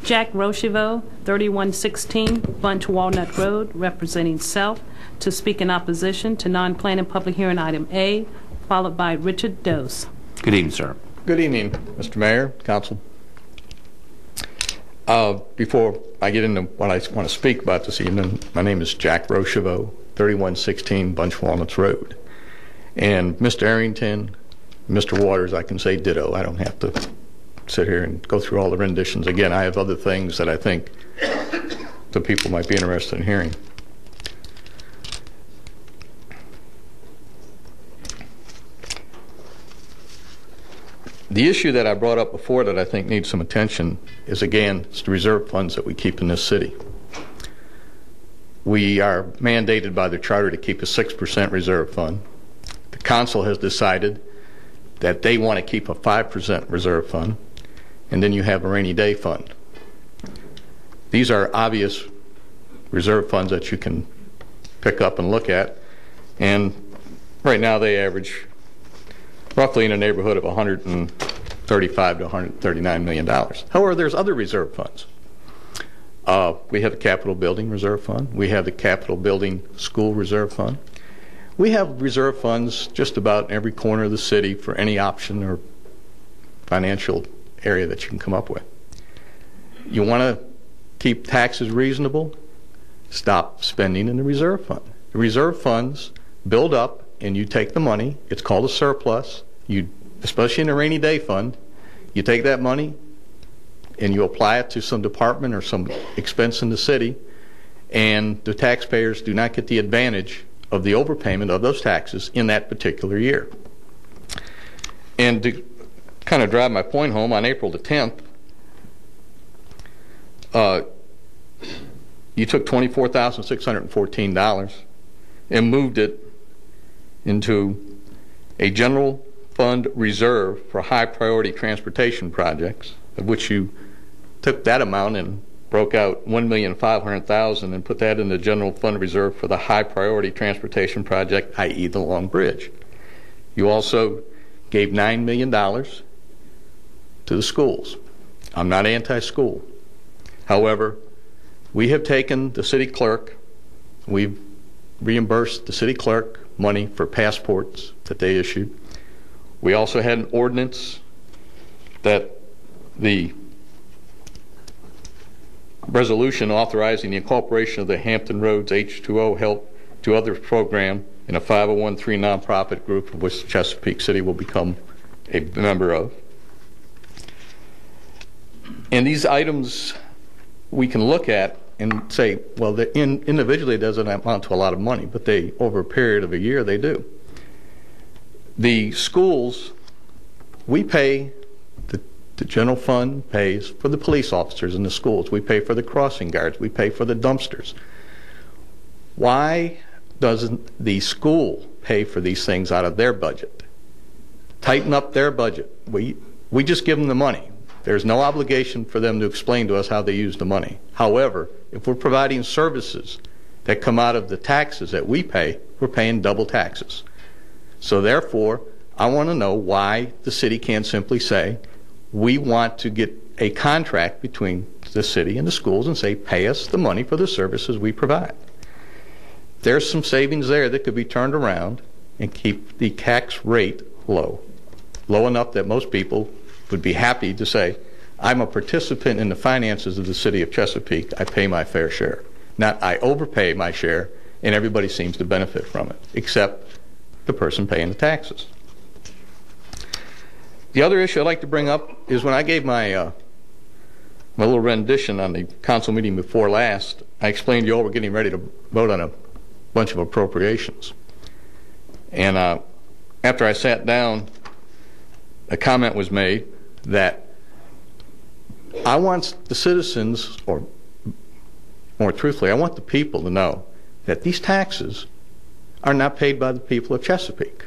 Jack Rochevot, 3116 Bunch Walnut Road, representing Self, to speak in opposition to non-planning public hearing item A, followed by Richard Dose. Good evening, sir. Good evening, Mr. Mayor, Council. Before I get into what I want to speak about this evening, my name is Jack Rochevot, 3116 Bunch Walnuts Road. And Mr. Arrington, Mr. Waters, I can say ditto. I don't have to sit here and go through all the renditions again. I have other things that I think the people might be interested in hearing. The issue that I brought up before that I think needs some attention is, again, it's the reserve funds that we keep in this city. We are mandated by the charter to keep a 6% reserve fund. The council has decided that they want to keep a 5% reserve fund, and then you have a rainy day fund. These are obvious reserve funds that you can pick up and look at, and right now they average roughly in the neighborhood of $135 to $139 million. However, there's other reserve funds. We have the Capitol Building Reserve Fund. We have the Capitol Building School Reserve Fund. We have reserve funds just about in every corner of the city for any option or financial area that you can come up with. You want to keep taxes reasonable? Stop spending in the reserve fund. The reserve funds build up and you take the money. It's called a surplus. You, especially in a rainy day fund, you take that money and you apply it to some department or some expense in the city, and the taxpayers do not get the advantage of the overpayment of those taxes in that particular year. And to kind of drive my point home, on April the 10th, you took $24,614 and moved it into a general fund reserve for high priority transportation projects, of which you took that amount and broke out $1,500,000 and put that in the general fund reserve for the high priority transportation project, i.e. the Long Bridge. You also gave $9 million to the schools. I'm not anti-school. However, we have taken the city clerk, we've reimbursed the city clerk money for passports that they issued. We also had an ordinance that the resolution authorizing the incorporation of the Hampton Roads H2O Help to Others program in a 501(c) nonprofit group of which Chesapeake City will become a member of. And these items we can look at and say, well, individually it doesn't amount to a lot of money, but they, over a period of a year, they do. The schools, we pay, the general fund pays for the police officers in the schools. We pay for the crossing guards. We pay for the dumpsters. Why doesn't the school pay for these things out of their budget? Tighten up their budget. We just give them the money. There's no obligation for them to explain to us how they use the money. However, if we're providing services that come out of the taxes that we pay, we're paying double taxes. So therefore, I want to know why the city can't simply say, we want to get a contract between the city and the schools and say, pay us the money for the services we provide. There's some savings there that could be turned around and keep the tax rate low enough that most people would be happy to say, I'm a participant in the finances of the city of Chesapeake. I pay my fair share. Not I overpay my share and everybody seems to benefit from it, except the person paying the taxes. The other issue I'd like to bring up is when I gave my my little rendition on the council meeting before last, I explained to you all we're getting ready to vote on a bunch of appropriations. And after I sat down, a comment was made that I want the citizens, or more truthfully, I want the people to know that these taxes are not paid by the people of Chesapeake.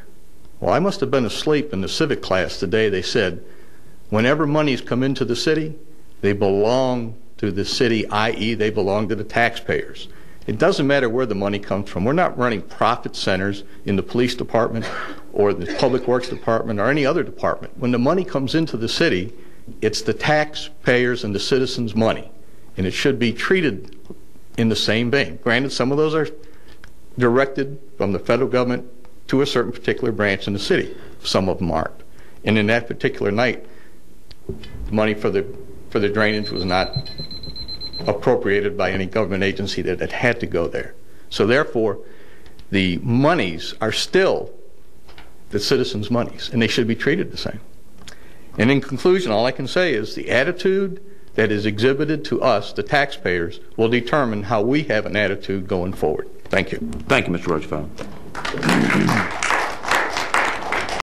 Well, I must have been asleep in the civic class the day they said, whenever monies come into the city, they belong to the city, i.e. they belong to the taxpayers. It doesn't matter where the money comes from. We're not running profit centers in the police department or the public works department or any other department. When the money comes into the city, It's the taxpayers and the citizens' money, and it should be treated in the same vein. Granted, some of those are directed from the federal government to a certain particular branch in the city. Some of them aren't. And in that particular night, money for the drainage was not appropriated by any government agency that it had to go there. So therefore, the monies are still the citizens' monies, and they should be treated the same. And in conclusion, all I can say is the attitude that is exhibited to us, the taxpayers, will determine how we have an attitude going forward. Thank you. Thank you, Mr. Rochevot.